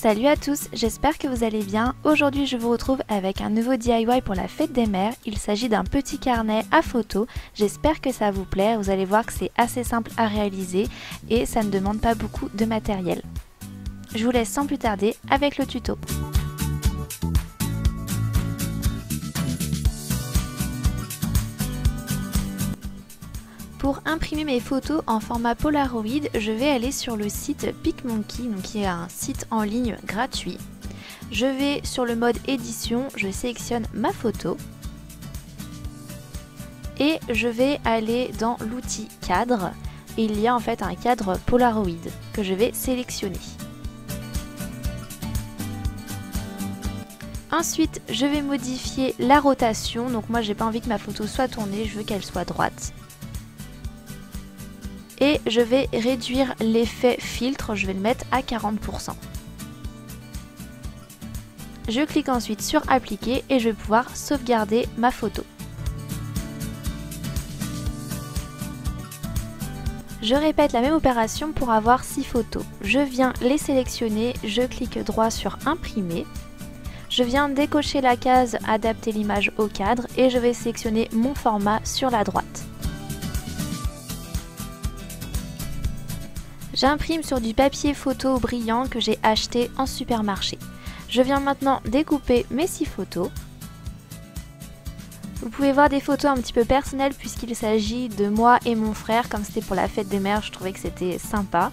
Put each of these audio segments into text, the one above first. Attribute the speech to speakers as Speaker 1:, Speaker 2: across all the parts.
Speaker 1: Salut à tous, j'espère que vous allez bien. Aujourd'hui je vous retrouve avec un nouveau DIY pour la fête des mères. Il s'agit d'un petit carnet à photos. J'espère que ça vous plaît, vous allez voir que c'est assez simple à réaliser et ça ne demande pas beaucoup de matériel. Je vous laisse sans plus tarder avec le tuto. Pour imprimer mes photos en format Polaroid, je vais aller sur le site PicMonkey, qui est un site en ligne gratuit. Je vais sur le mode édition, je sélectionne ma photo et je vais aller dans l'outil cadre. Et il y a en fait un cadre Polaroid que je vais sélectionner. Ensuite, je vais modifier la rotation. Donc moi, j'ai pas envie que ma photo soit tournée, je veux qu'elle soit droite. Et je vais réduire l'effet filtre, je vais le mettre à 40%. Je clique ensuite sur appliquer et je vais pouvoir sauvegarder ma photo. Je répète la même opération pour avoir 6 photos. Je viens les sélectionner, je clique droit sur imprimer. Je viens décocher la case adapter l'image au cadre et je vais sélectionner mon format sur la droite. J'imprime sur du papier photo brillant que j'ai acheté en supermarché. Je viens maintenant découper mes 6 photos. Vous pouvez voir des photos un petit peu personnelles puisqu'il s'agit de moi et mon frère. Comme c'était pour la fête des mères, je trouvais que c'était sympa.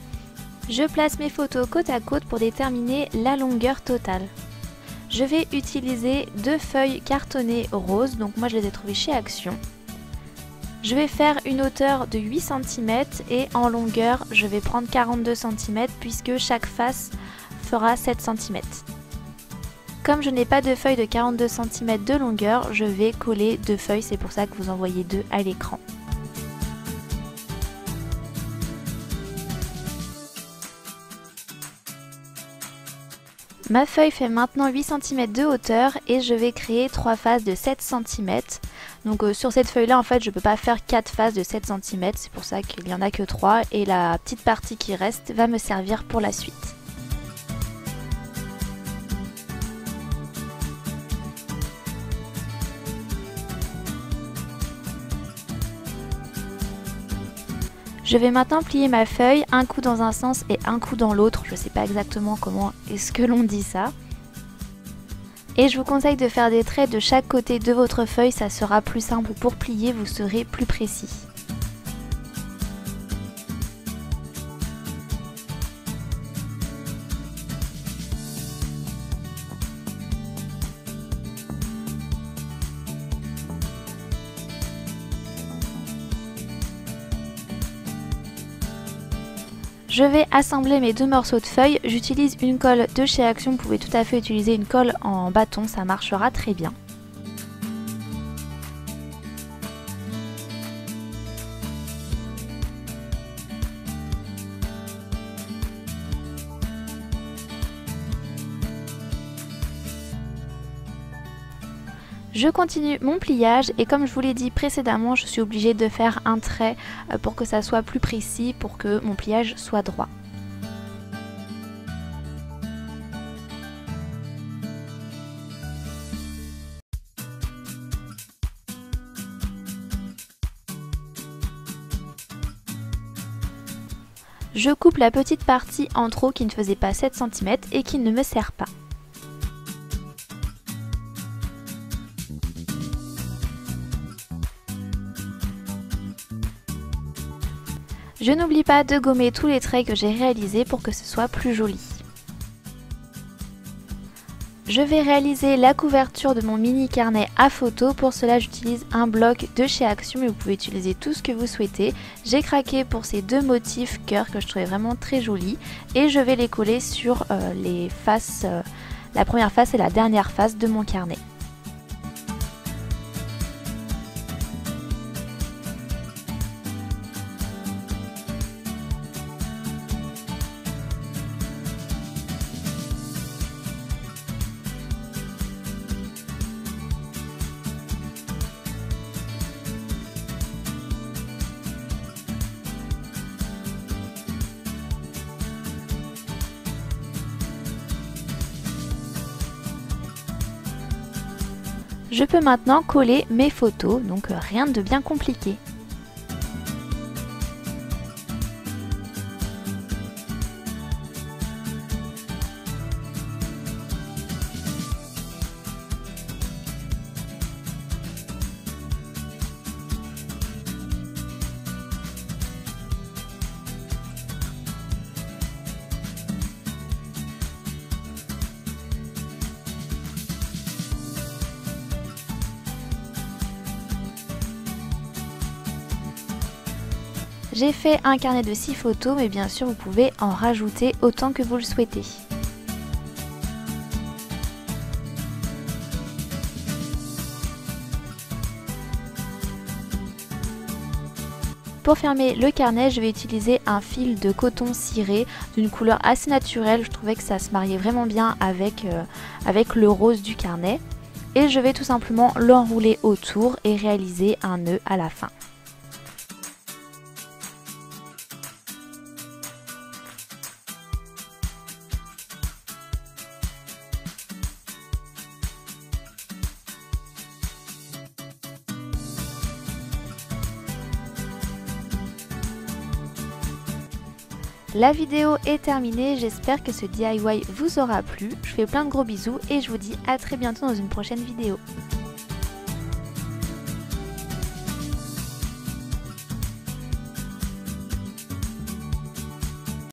Speaker 1: Je place mes photos côte à côte pour déterminer la longueur totale. Je vais utiliser 2 feuilles cartonnées roses, donc moi je les ai trouvées chez Action. Je vais faire une hauteur de 8 cm et en longueur je vais prendre 42 cm puisque chaque face fera 7 cm. Comme je n'ai pas de feuilles de 42 cm de longueur, je vais coller 2 feuilles, c'est pour ça que vous en voyez 2 à l'écran. Ma feuille fait maintenant 8 cm de hauteur et je vais créer 3 faces de 7 cm. Donc sur cette feuille là en fait je ne peux pas faire 4 faces de 7 cm, c'est pour ça qu'il n'y en a que 3 et la petite partie qui reste va me servir pour la suite. Je vais maintenant plier ma feuille, un coup dans un sens et un coup dans l'autre, je ne sais pas exactement comment est-ce que l'on dit ça. Et je vous conseille de faire des traits de chaque côté de votre feuille, ça sera plus simple pour plier, vous serez plus précis. Je vais assembler mes 2 morceaux de feuilles, j'utilise une colle de chez Action, vous pouvez tout à fait utiliser une colle en bâton, ça marchera très bien. Je continue mon pliage et comme je vous l'ai dit précédemment, je suis obligée de faire un trait pour que ça soit plus précis, pour que mon pliage soit droit. Je coupe la petite partie en trop qui ne faisait pas 7 cm et qui ne me sert pas. Je n'oublie pas de gommer tous les traits que j'ai réalisés pour que ce soit plus joli. Je vais réaliser la couverture de mon mini carnet à photos. Pour cela, j'utilise un bloc de chez Action, mais vous pouvez utiliser tout ce que vous souhaitez. J'ai craqué pour ces 2 motifs cœur que je trouvais vraiment très jolis et je vais les coller sur les faces, la première face et la dernière face de mon carnet. Je peux maintenant coller mes photos, donc rien de bien compliqué. J'ai fait un carnet de 6 photos, mais bien sûr vous pouvez en rajouter autant que vous le souhaitez. Pour fermer le carnet, je vais utiliser un fil de coton ciré d'une couleur assez naturelle. Je trouvais que ça se mariait vraiment bien avec le rose du carnet. Et je vais tout simplement l'enrouler autour et réaliser un nœud à la fin. La vidéo est terminée, j'espère que ce DIY vous aura plu. Je fais plein de gros bisous et je vous dis à très bientôt dans une prochaine vidéo.